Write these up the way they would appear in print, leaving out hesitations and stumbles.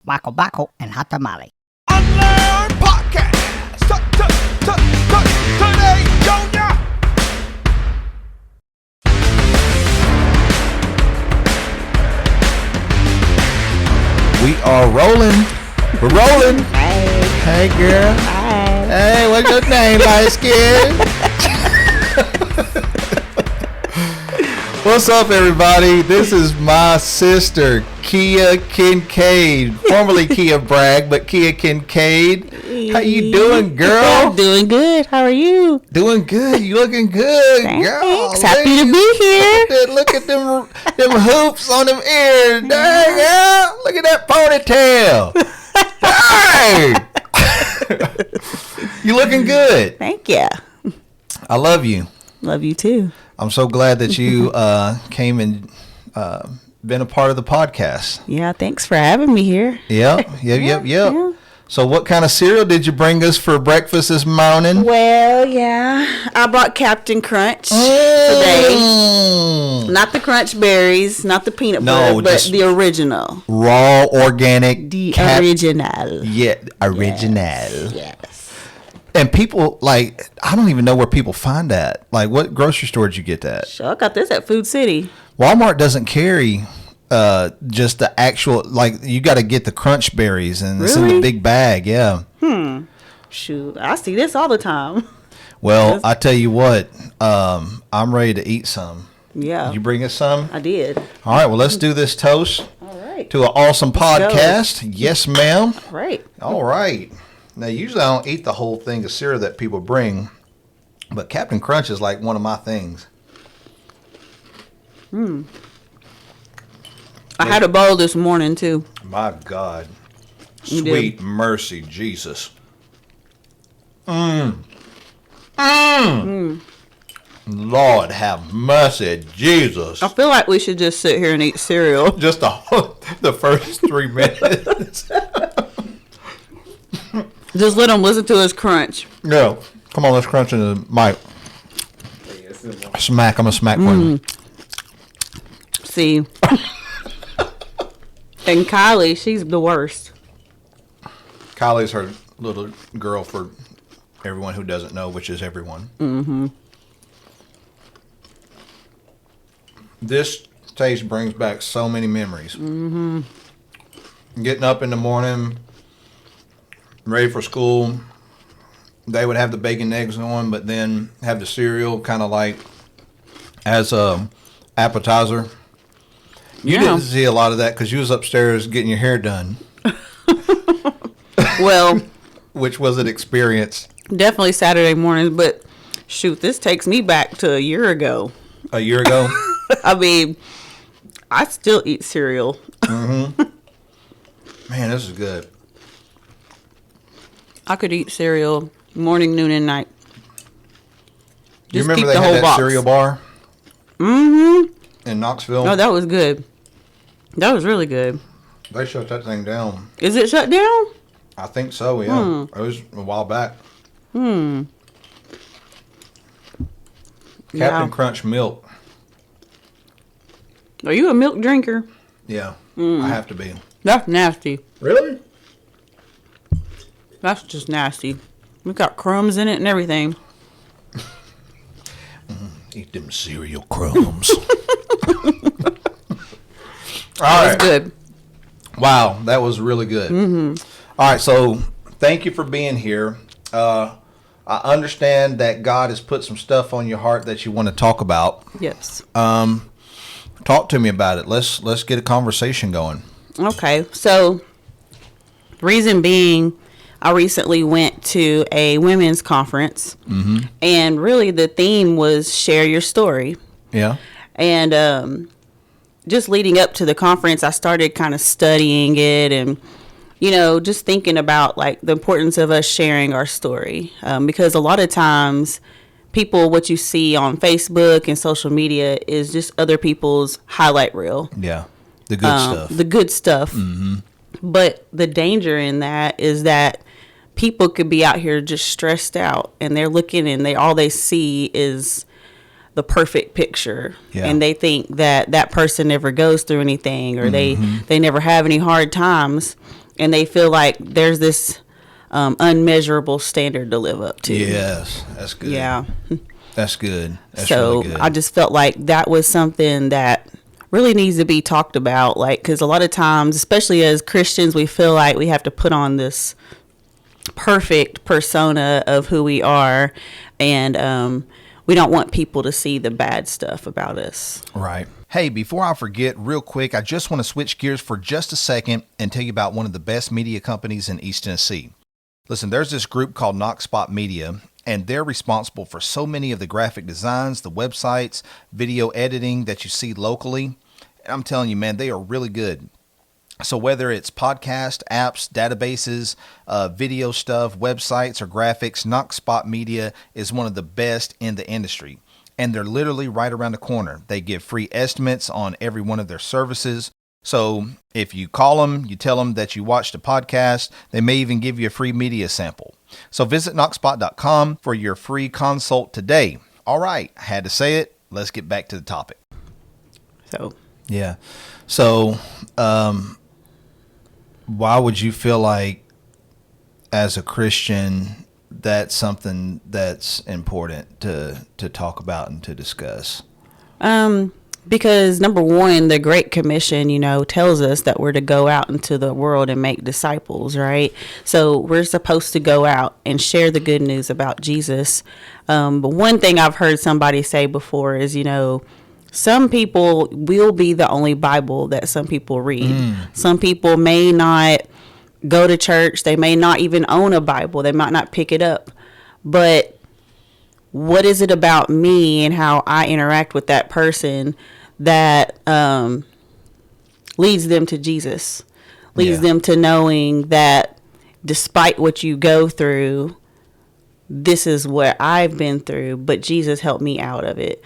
Bako, and hot tamale. Unlearned Podcast. Today, Junior. We are rolling. We're rolling. Hey, girl. Hi. Hey, what's your name, light skin? What's up, everybody? This is my sister, Keia Kincaid, formerly Keia Bragg, but Keia Kincaid. How you doing, girl? Doing good. How are you? Doing good. You looking good, girl. Thanks. Happy to be here. Look at them hoops on them ears. Dang, girl. Look at that ponytail. Dang. You looking good. Thank you. I love you. Love you too. I'm so glad that you came and been a part of the podcast. Yeah, thanks for having me here. Yep. Yeah. So what kind of cereal did you bring us for breakfast this morning? Well, yeah, I brought Captain Crunch today. Not the Crunch Berries, not the peanut butter, but the original. Raw, organic. The original. Yeah, original. Yes. And people, like, I don't even know where people find that. Like, what grocery store did you get that? Sure, I got this at Food City. Walmart doesn't carry just the actual, like, you got to get the Crunch Berries, and it's in the big bag, yeah. Shoot, I see this all the time. Well, I tell you what, I'm ready to eat some. Yeah. Did you bring us some? I did. All right, well, let's do this toast. All right. To an awesome podcast. Go. Yes, ma'am. Right. All right. Now, usually I don't eat the whole thing of cereal that people bring, but Captain Crunch is like one of my things. I had a bowl this morning, too. My God. You Sweet did. mercy, Jesus. Lord have mercy, Jesus. I feel like we should just sit here and eat cereal. Just the first 3 minutes. Just let them listen to us crunch. No. Come on, let's crunch in the mic. Smack. I'm going to smack one. See. And Kylie, she's the worst. Kylie's her little girl for everyone who doesn't know, which is everyone. Mm-hmm. This taste brings back so many memories. Mm-hmm. Getting up in the morning, ready for school. They would have the bacon and eggs on, but then have the cereal kind of like as a appetizer. You didn't see a lot of that because you was upstairs getting your hair done. Well, which was an experience. Definitely Saturday mornings, but shoot, this takes me back to a year ago. A year ago? I mean, I still eat cereal. Mm-hmm. Man, this is good. I could eat cereal morning, noon, and night. You Just remember keep they the had whole that box. cereal bar? Mm-hmm. In Knoxville? Oh, that was good. That was really good. They shut that thing down. Is it shut down? I think so, yeah. It was a while back. Captain Crunch milk. Are you a milk drinker? Yeah, I have to be. That's nasty. Really? That's just nasty. We got crumbs in it and everything. Eat them cereal crumbs. All That right. was good. Wow, that was really good. All right, so thank you for being here. I understand that God has put some stuff on your heart that you want to talk about. Yes. Talk to me about it. Let's get a conversation going. Okay, so reason being, I recently went to a women's conference, and really the theme was share your story. Yeah. And just leading up to the conference, I started kind of studying it and, you know, just thinking about like the importance of us sharing our story. Because a lot of times people, what you see on Facebook and social media is just other people's highlight reel. Yeah. The good stuff. The good stuff. But the danger in that is that people could be out here just stressed out and they're looking and all they see is the perfect picture. Yeah. And they think that that person never goes through anything or they never have any hard times. and they feel like there's this unmeasurable standard to live up to. Yes, that's good. Yeah. That's good. That's So really good. I just felt like that was something that really needs to be talked about. Like, because a lot of times, especially as Christians, we feel like we have to put on this perfect persona of who we are, and we don't want people to see the bad stuff about us. Right. Hey, before I forget, real quick, I just want to switch gears for just a second and tell you about one of the best media companies in East Tennessee. Listen, there's this group called Knoxspot Media, and they're responsible for so many of the graphic designs, the websites, video editing that you see locally. And I'm telling you, man, they are really good. So whether it's podcast, apps, databases, video stuff, websites, or graphics, Knoxspot Media is one of the best in the industry. And they're literally right around the corner. They give free estimates on every one of their services. So if you call them, you tell them that you watched a podcast, they may even give you a free media sample. So visit Knoxspot.com for your free consult today. All right, I had to say it. Let's get back to the topic. So, why would you feel like, as a Christian, that's something that's important to talk about and to discuss? Because number one, the Great Commission, tells us that we're to go out into the world and make disciples, right? So we're supposed to go out and share the good news about Jesus. But one thing I've heard somebody say before is, some people will be the only Bible that some people read. Some people may not go to church. They may not even own a Bible. They might not pick it up. But what is it about me and how I interact with that person that leads them to Jesus, leads them to knowing that despite what you go through, this is what I've been through, but Jesus helped me out of it.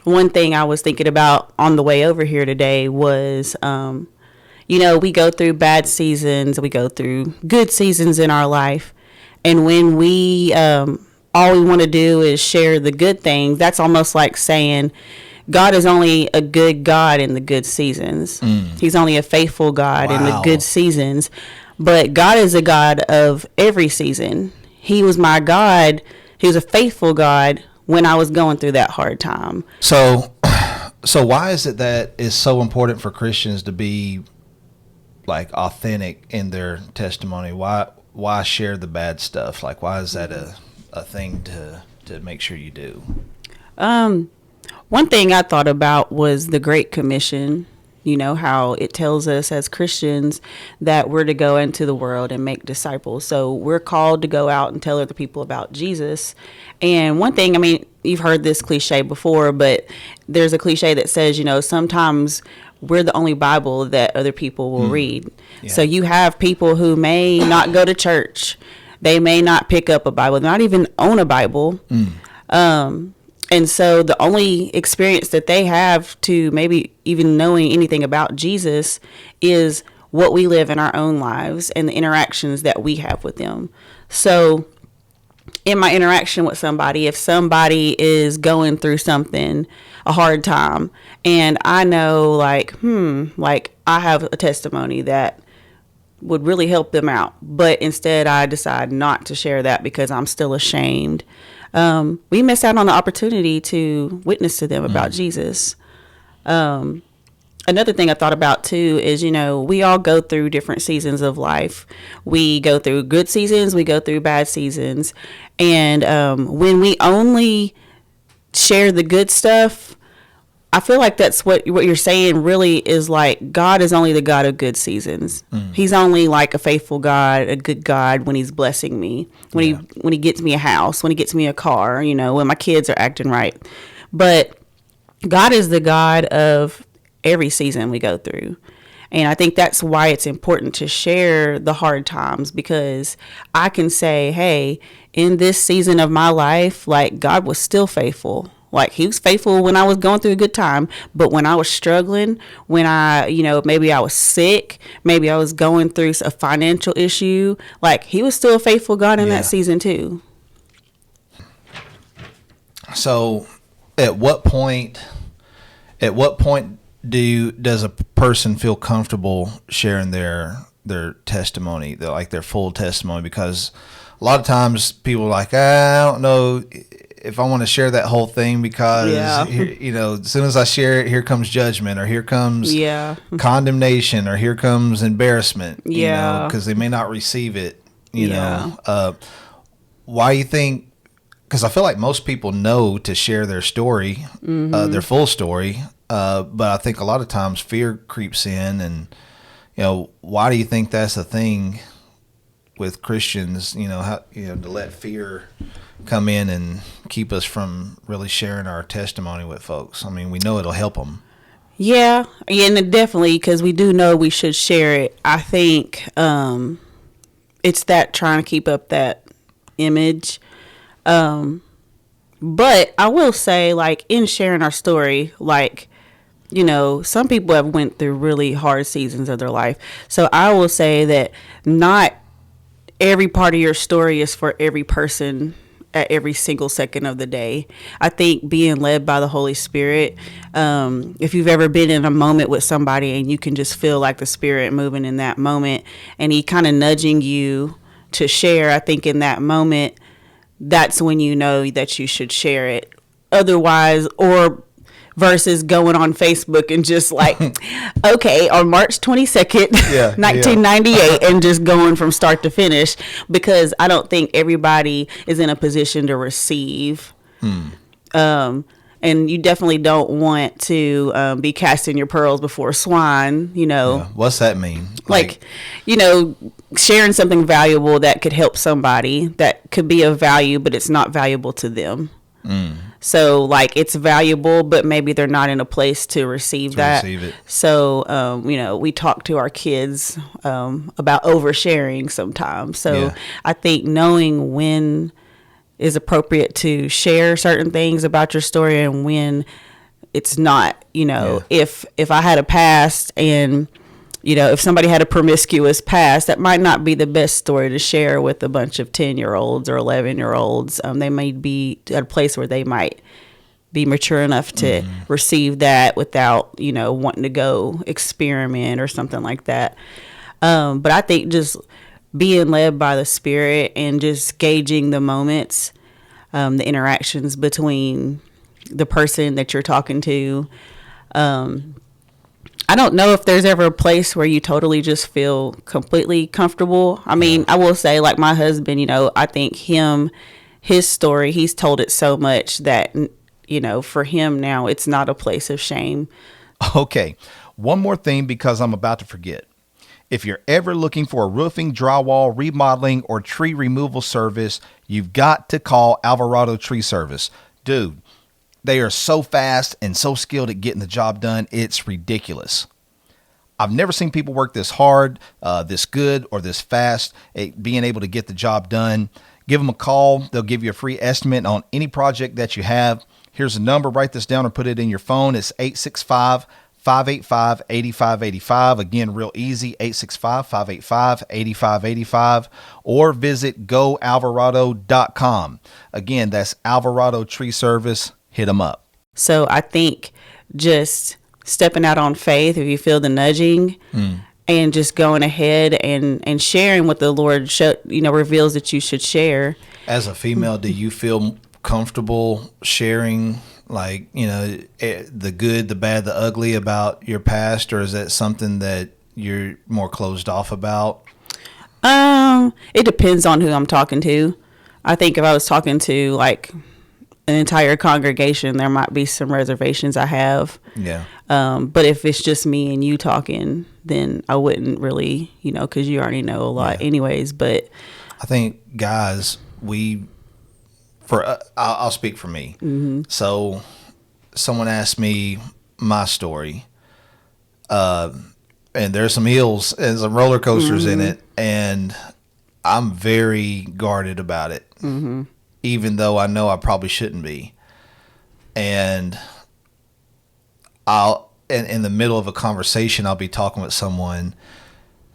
One thing I was thinking about on the way over here today was, we go through bad seasons, we go through good seasons in our life. And when we, all we want to do is share the good things, that's almost like saying God is only a good God in the good seasons. He's only a faithful God in the good seasons. But God is a God of every season. He was my God. He was a faithful God when I was going through that hard time. So why is it that it's so important for Christians to be like authentic in their testimony? Why share the bad stuff? Like, why is that a thing to make sure you do? One thing I thought about was the Great Commission. How it tells us as Christians that we're to go into the world and make disciples. So we're called to go out and tell other people about Jesus. And one thing, you've heard this cliche before, but there's a cliche that says, sometimes we're the only Bible that other people will read. Yeah. So you have people who may not go to church. They may not pick up a Bible, not even own a Bible. And so the only experience that they have to maybe even knowing anything about Jesus is what we live in our own lives and the interactions that we have with them. So in my interaction with somebody, if somebody is going through something, a hard time, and I know like I have a testimony that would really help them out, but instead I decide not to share that because I'm still ashamed. We miss out on the opportunity to witness to them about Jesus. Another thing I thought about too is, we all go through different seasons of life. We go through good seasons, we go through bad seasons. And when we only share the good stuff, I feel like that's what you're saying really is like God is only the God of good seasons. He's only like a faithful God, a good God when he's blessing me, when he gets me a house, when he gets me a car, when my kids are acting right. But God is the God of every season we go through. And I think that's why it's important to share the hard times, because I can say, hey, in this season of my life, like God was still faithful. Like he was faithful when I was going through a good time, but when I was struggling, when I, maybe I was sick, maybe I was going through a financial issue, like he was still a faithful God in that season too. So at what point does a person feel comfortable sharing their testimony, their full testimony? Because a lot of times people are like, I don't know if I want to share that whole thing because, as soon as I share it, here comes judgment, or here comes condemnation, or here comes embarrassment, because they may not receive it, why do you think? Because I feel like most people know to share their story, their full story, but I think a lot of times fear creeps in, and, why do you think that's a thing with Christians, to let fear come in and keep us from really sharing our testimony with folks? I mean, we know it'll help them. Yeah, and definitely, because we do know we should share it. I think it's that trying to keep up that image. But I will say, like, in sharing our story, like, some people have went through really hard seasons of their life. So I will say that not every part of your story is for every person at every single second of the day. I think being led by the Holy Spirit, if you've ever been in a moment with somebody and you can just feel like the Spirit moving in that moment and he kind of nudging you to share, I think in that moment, that's when you know that you should share it. Otherwise, or versus going on Facebook and just like, okay, on March 22nd, 1998, and just going from start to finish, because I don't think everybody is in a position to receive. And you definitely don't want to be casting your pearls before swine, What's that mean? Like, sharing something valuable that could help somebody, that could be of value, but it's not valuable to them. So, like, it's valuable, but maybe they're not in a place to receive that. So, we talk to our kids about oversharing sometimes. So, I think knowing when is appropriate to share certain things about your story and when it's not, if I had a past and, if somebody had a promiscuous past, that might not be the best story to share with a bunch of 10-year-olds or 11-year-olds. They may be at a place where they might be mature enough to receive that without, wanting to go experiment or something like that. But I think just being led by the Spirit and just gauging the moments, the interactions between the person that you're talking to, I don't know if there's ever a place where you totally just feel completely comfortable. I mean, I will say, like, my husband, I think his story, he's told it so much that, for him now, it's not a place of shame. Okay. One more thing, because I'm about to forget. If you're ever looking for a roofing, drywall, remodeling, or tree removal service, you've got to call Alvarado Tree Service. Dude, they are so fast and so skilled at getting the job done, it's ridiculous. I've never seen people work this hard, this good, or this fast at being able to get the job done. Give them a call. They'll give you a free estimate on any project that you have. Here's a number. Write this down or put it in your phone. It's 865-585-8585. Again, real easy, 865-585-8585. Or visit goalvarado.com. Again, that's Alvarado Tree Service. Hit them up. So I think just stepping out on faith, if you feel the nudging, and just going ahead and sharing what the Lord reveals that you should share. As a female, do you feel comfortable sharing, like, the good, the bad, the ugly about your past, or is that something that you're more closed off about? It depends on who I'm talking to. I think if I was talking to, like, an entire congregation, there might be some reservations I have. Yeah. But if it's just me and you talking, then I wouldn't really, because you already know a lot anyways. But I think, guys, I'll speak for me. So someone asked me my story, and there's some hills and some roller coasters in it, and I'm very guarded about it. Even though I know I probably shouldn't be. And I'll, in the middle of a conversation, I'll be talking with someone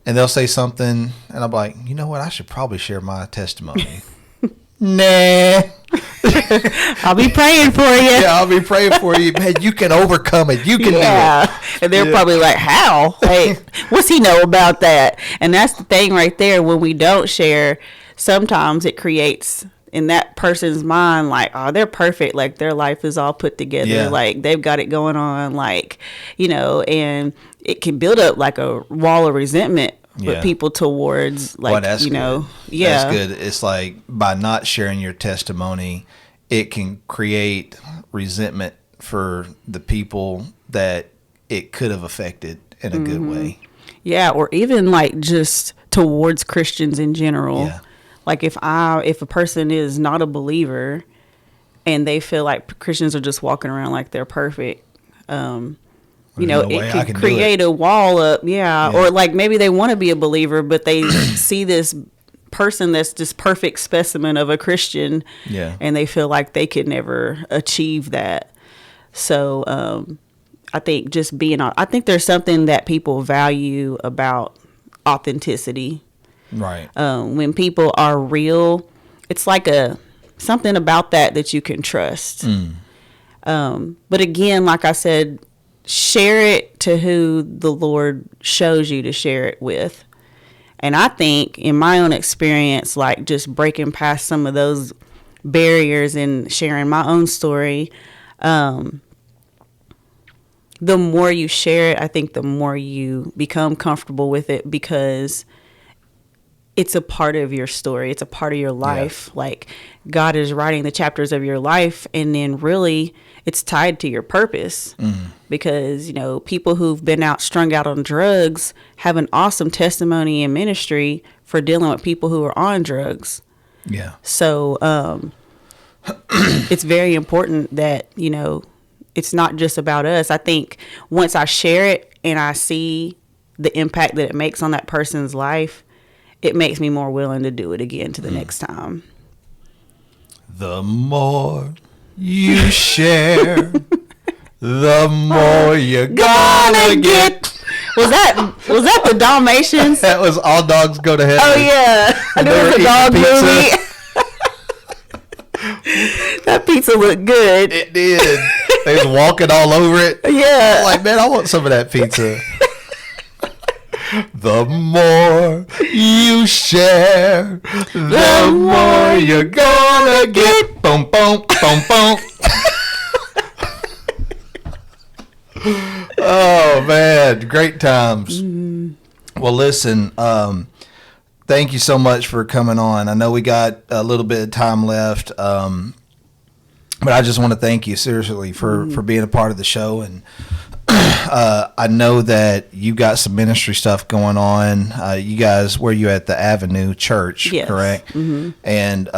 and they'll say something and I'm like, you know what? I should probably share my testimony. Nah. I'll be praying for you. Yeah, I'll be praying for you. Man, you can overcome it. You can do it. And they're probably like, how? Hey, what's he know about that? And that's the thing right there. When we don't share, sometimes it creates in that person's mind, like, oh, they're perfect. Like, their life is all put together. Yeah. Like, they've got it going on. Like, you know, and it can build up like a wall of resentment with people towards, like, that's you know. good. Yeah. That's good. It's like by not sharing your testimony, it can create resentment for the people that it could have affected in a good way. Yeah, or even like just towards Christians in general. Yeah. Like if a person is not a believer and they feel like Christians are just walking around like they're perfect, you know, it can create a wall up. Yeah. Or like maybe they want to be a believer, but they see this person that's just perfect specimen of a Christian. Yeah. And they feel like they could never achieve that. So, I think just I think there's something that people value about authenticity. Right. When people are real, it's like something about that you can trust. But again, like I said, share it to who the Lord shows you to share it with. And I think in my own experience, like just breaking past some of those barriers and sharing my own story, the more you share it, I think the more you become comfortable with it, because it's a part of your story. It's a part of your life. Yeah. Like God is writing the chapters of your life, and then really it's tied to your purpose. Because, you know, people who've been strung out on drugs have an awesome testimony in ministry for dealing with people who are on drugs. Yeah. So it's very important that, you know, it's not just about us. I think once I share it and I see the impact that it makes on that person's life, it makes me more willing to do it again to the next time. The more you share, the more you're gonna get. Was that the Dalmatians? That was All Dogs Go to Heaven. Oh yeah, there was a dog movie. That pizza looked good. It did. They was walking all over it. Yeah. I'm like, man, I want some of that pizza. The more you share, the more you're gonna get. Boom, boom, boom, boom. Oh, man. Great times. Well, listen, thank you so much for coming on. I know we got a little bit of time left, but I just want to thank you seriously for being a part of the show. And I know that you got some ministry stuff going on. You guys, where you at the Avenue Church, yes. Correct? Mm-hmm. And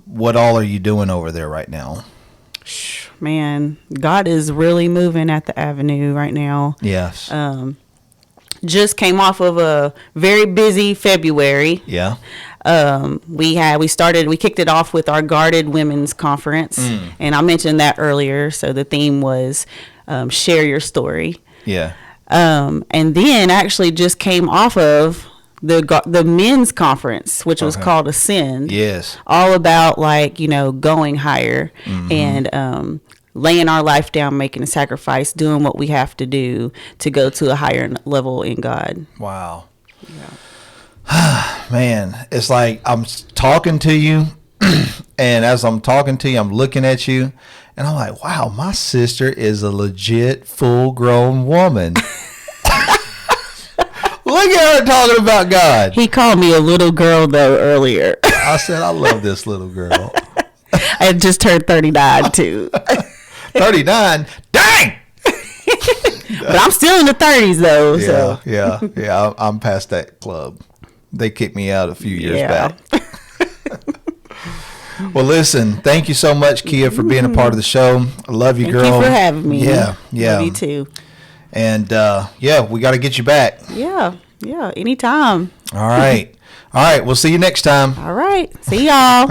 what all are you doing over there right now? Man, God is really moving at the Avenue right now. Yes. Just came off of a very busy February. Yeah. We kicked it off with our Guarded Women's Conference, and I mentioned that earlier. So the theme was share your story. Yeah. And then actually just came off of the men's conference, which was called Ascend. Yes. All about, like, you know, going higher and laying our life down, making a sacrifice, doing what we have to do to go to a higher level in God. Wow. Yeah. Man, it's like I'm talking to you, and as I'm talking to you, I'm looking at you, and I'm like, wow, my sister is a legit full-grown woman. Look at her talking about God. He called me a little girl, though, earlier. I said, I love this little girl. I just turned 39, too. 39? Dang! But I'm still in the 30s, though. Yeah, so. Yeah. I'm past that club. They kicked me out a few years back. Well, listen, thank you so much, Keia, for being a part of the show. I love you, girl. Thank you for having me. Yeah. Love you, too. And, we got to get you back. Yeah, anytime. All right. We'll see you next time. All right. See y'all.